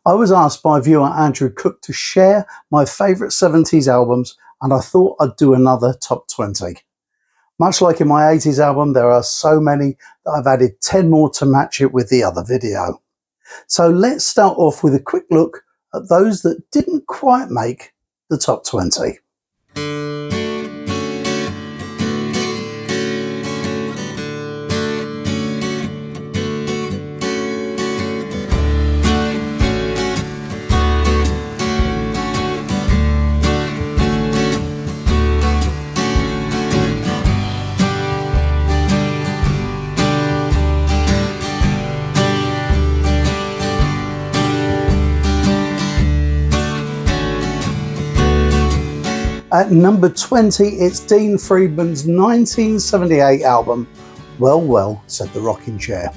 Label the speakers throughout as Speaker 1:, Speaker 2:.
Speaker 1: I was asked by viewer Andrew Cook to share my favourite 70s albums, and I thought I'd do another top 20. Much like in my 80s album, there are so many that I've added 10 more to match it with the other video. So let's start off with a quick look at those that didn't quite make the top 20. At number 20, it's Dean Friedman's 1978 album, Well Well, Said the Rocking Chair.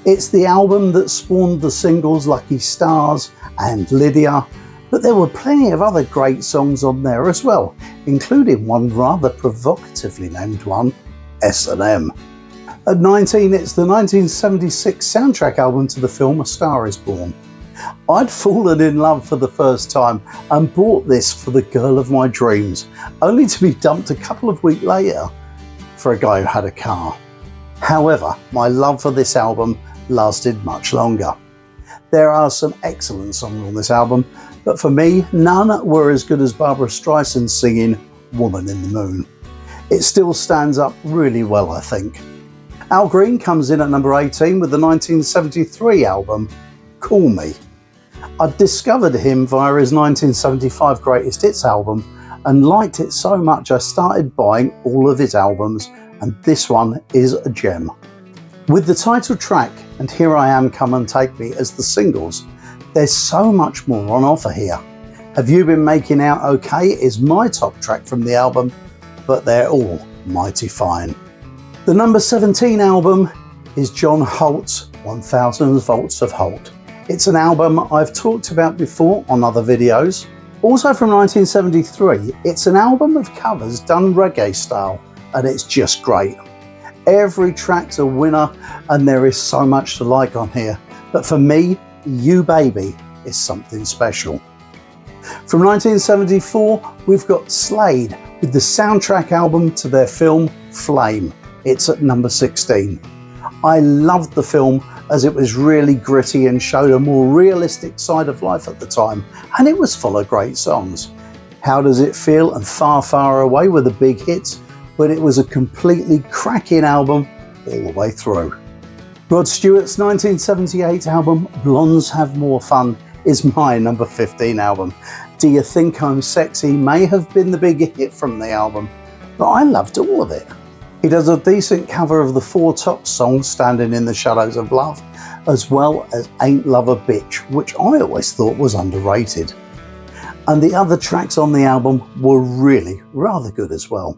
Speaker 1: It's the album that spawned the singles Lucky Stars and Lydia, but there were plenty of other great songs on there as well, including one rather provocatively named one, S&M. At 19, it's the 1976 soundtrack album to the film A Star Is Born. I'd fallen in love for the first time and bought this for the girl of my dreams, only to be dumped a couple of weeks later for a guy who had a car. However, my love for this album lasted much longer. There are some excellent songs on this album, but for me, none were as good as Barbra Streisand singing Woman in the Moon. It still stands up really well, I think. Al Green comes in at number 18 with the 1973 album Call Me. I discovered him via his 1975 Greatest Hits album and liked it so much I started buying all of his albums, and this one is a gem. With the title track and Here I Am Come and Take Me as the singles, there's so much more on offer here. Have You Been Making Out OK is my top track from the album, but they're all mighty fine. The number 17 album is John Holt's 1000 Volts of Holt. It's an album I've talked about before on other videos. Also from 1973, it's an album of covers done reggae style, and it's just great. Every track's a winner, and there is so much to like on here. But for me, You Baby is something special. From 1974, we've got Slade with the soundtrack album to their film Flame. It's at number 16. I loved the film as it was really gritty and showed a more realistic side of life at the time, and it was full of great songs. How Does It Feel and Far Far Away were the big hits, but it was a completely cracking album all the way through. Rod Stewart's 1978 album Blondes Have More Fun is my number 15 album. Do You Think I'm Sexy may have been the big hit from the album, but I loved all of it. He does a decent cover of the Four Tops song Standing in the Shadows of Love, as well as Ain't Love a Bitch, which I always thought was underrated. And the other tracks on the album were really rather good as well.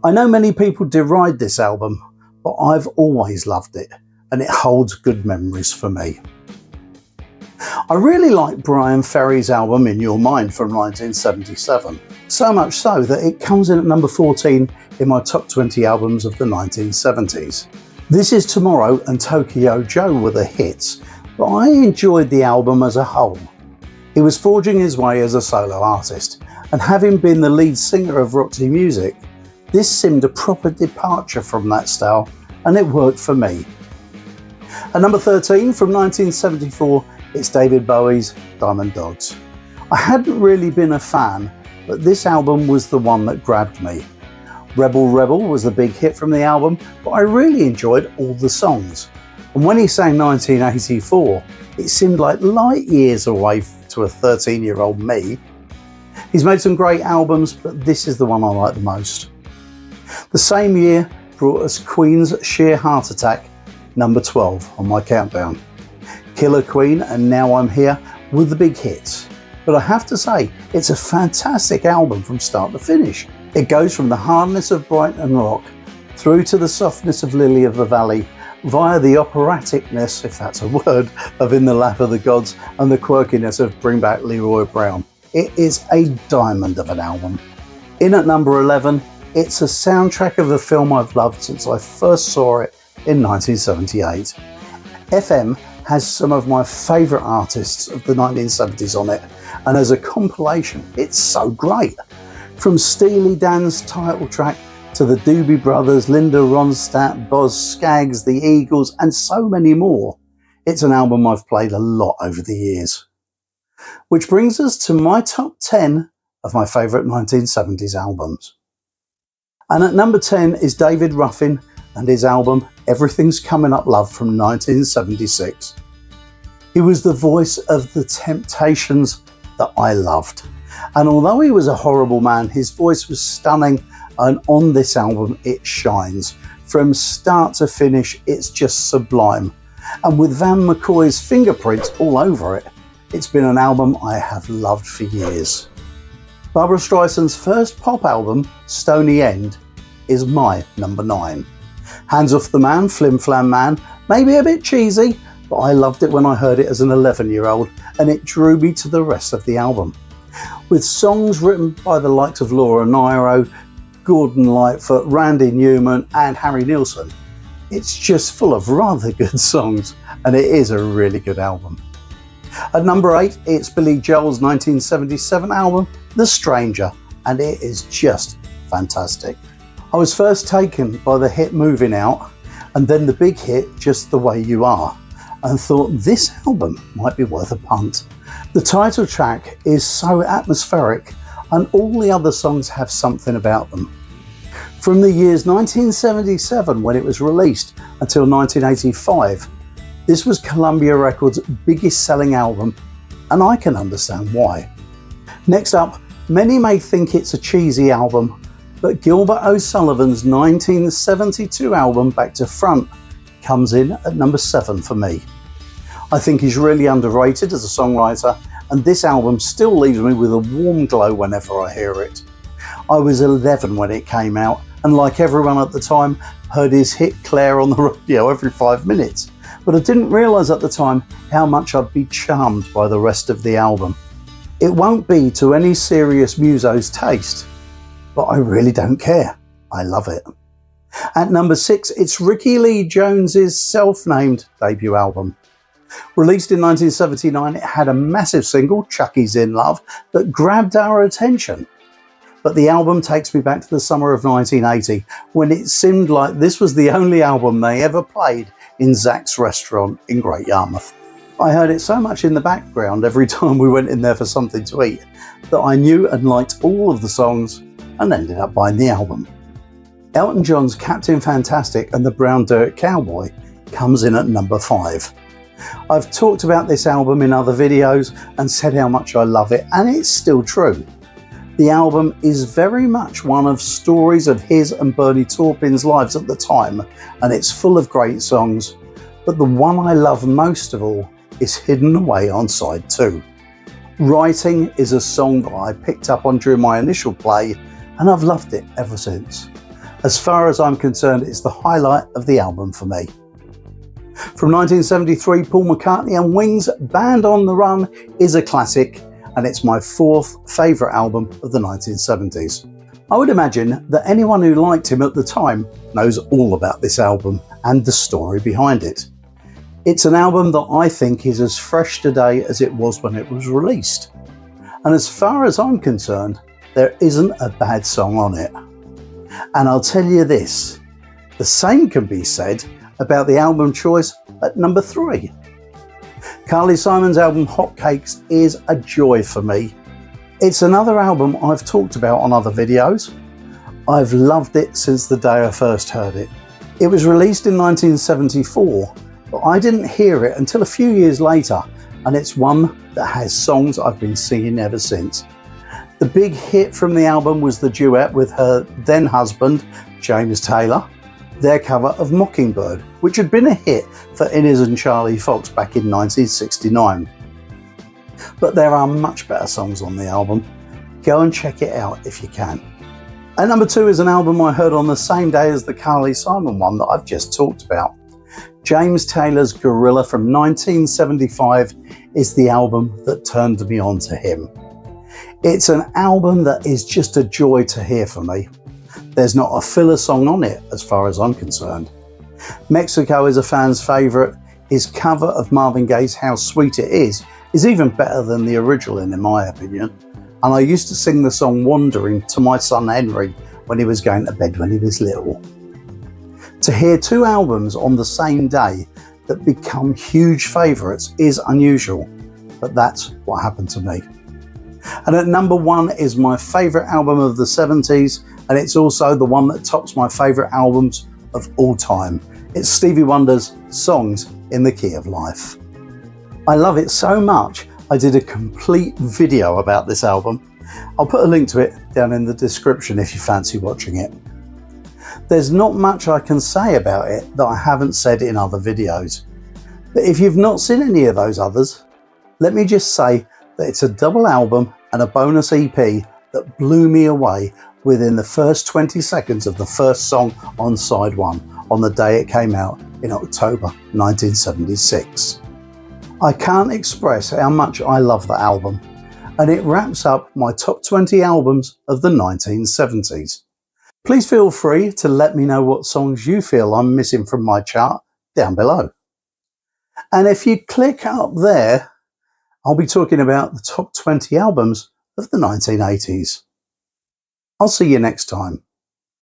Speaker 1: I know many people deride this album, but I've always loved it, and it holds good memories for me. I really like Brian Ferry's album In Your Mind from 1977, so much so that it comes in at number 14 in my top 20 albums of the 1970s. This Is Tomorrow and Tokyo Joe were the hits, but I enjoyed the album as a whole. He was forging his way as a solo artist, and having been the lead singer of Roxy Music, this seemed a proper departure from that style, and it worked for me. At number 13 from 1974, it's David Bowie's Diamond Dogs. I hadn't really been a fan, but this album was the one that grabbed me. Rebel Rebel was the big hit from the album, but I really enjoyed all the songs. And when he sang 1984, it seemed like light years away to a 13-year-old me. He's made some great albums, but this is the one I like the most. The same year brought us Queen's Sheer Heart Attack, number 12 on my countdown. Killer Queen and Now I'm Here were the big hits, but I have to say it's a fantastic album from start to finish. It goes from the hardness of Brighton Rock through to the softness of Lily of the Valley, via the operaticness, if that's a word, of In the Lap of the Gods and the quirkiness of Bring Back Leroy Brown. It is a diamond of an album. In at number 11, it's a soundtrack of a film I've loved since I first saw it in 1978. FM has some of my favourite artists of the 1970s on it, and as a compilation it's so great. From Steely Dan's title track to the Doobie Brothers, Linda Ronstadt, Boz Scaggs, the Eagles and so many more. It's an album I've played a lot over the years. Which brings us to my top 10 of my favourite 1970s albums. And at number 10 is David Ruffin and his album Everything's Coming Up Love from 1976. He was the voice of the Temptations that I loved. And although he was a horrible man, his voice was stunning, and on this album it shines. From start to finish, it's just sublime. And with Van McCoy's fingerprints all over it, it's been an album I have loved for years. Barbra Streisand's first pop album, Stony End, is my number 9. Hands Off the Man, Flim Flam Man, maybe a bit cheesy, but I loved it when I heard it as an 11-year-old, and it drew me to the rest of the album. With songs written by the likes of Laura Nyro, Gordon Lightfoot, Randy Newman and Harry Nilsson, it's just full of rather good songs, and it is a really good album. At number 8, it's Billy Joel's 1977 album, The Stranger, and it is just fantastic. I was first taken by the hit Moving Out, and then the big hit Just the Way You Are, and thought this album might be worth a punt. The title track is so atmospheric, and all the other songs have something about them. From the years 1977 when it was released until 1985, this was Columbia Records' biggest selling album, and I can understand why. Next up, many may think it's a cheesy album, but Gilbert O'Sullivan's 1972 album Back to Front comes in at number 7 for me. I think he's really underrated as a songwriter, and this album still leaves me with a warm glow whenever I hear it. I was 11 when it came out, and like everyone at the time, heard his hit Claire on the radio every 5 minutes. But I didn't realise at the time how much I'd be charmed by the rest of the album. It won't be to any serious muso's taste, but I really don't care. I love it. At number 6, it's Ricky Lee Jones's self-named debut album. Released in 1979, it had a massive single, Chucky's in Love, that grabbed our attention. But the album takes me back to the summer of 1980, when it seemed like this was the only album they ever played in Zach's restaurant in Great Yarmouth. I heard it so much in the background every time we went in there for something to eat that I knew and liked all of the songs and ended up buying the album. Elton John's Captain Fantastic and the Brown Dirt Cowboy comes in at number 5. I've talked about this album in other videos and said how much I love it, and it's still true. The album is very much one of stories of his and Bernie Taupin's lives at the time, and it's full of great songs, but the one I love most of all is Hidden Away on side 2. Writing is a song that I picked up on during my initial play, and I've loved it ever since. As far as I'm concerned, it's the highlight of the album for me. From 1973, Paul McCartney and Wings' Band on the Run is a classic, and it's my 4th favourite album of the 1970s. I would imagine that anyone who liked him at the time knows all about this album and the story behind it. It's an album that I think is as fresh today as it was when it was released. And as far as I'm concerned, there isn't a bad song on it. And I'll tell you this, the same can be said about the album choice at number 3. Carly Simon's album Hotcakes is a joy for me. It's another album I've talked about on other videos. I've loved it since the day I first heard it. It was released in 1974, but I didn't hear it until a few years later, and it's one that has songs I've been singing ever since. The big hit from the album was the duet with her then husband, James Taylor, their cover of Mockingbird, which had been a hit for Inez and Charlie Fox back in 1969. But there are much better songs on the album. Go and check it out if you can. And number 2 is an album I heard on the same day as the Carly Simon one that I've just talked about. James Taylor's Gorilla from 1975 is the album that turned me on to him. It's an album that is just a joy to hear for me. There's not a filler song on it as far as I'm concerned. Mexico is a fan's favourite. His cover of Marvin Gaye's How Sweet It is even better than the original in my opinion, and I used to sing the song Wandering to my son Henry when he was going to bed when he was little. To hear two albums on the same day that become huge favourites is unusual, but that's what happened to me. And at number 1 is my favourite album of the 70s, and it's also the one that tops my favourite albums of all time. It's Stevie Wonder's Songs in the Key of Life. I love it so much, I did a complete video about this album. I'll put a link to it down in the description if you fancy watching it. There's not much I can say about it that I haven't said in other videos. But if you've not seen any of those others, let me just say that it's a double album and a bonus EP that blew me away within the first 20 seconds of the first song on side 1 on the day it came out in October 1976. I can't express how much I love that album, and it wraps up my top 20 albums of the 1970s. Please feel free to let me know what songs you feel I'm missing from my chart down below. And if you click up there, I'll be talking about the top 20 albums of the 1980s. I'll see you next time.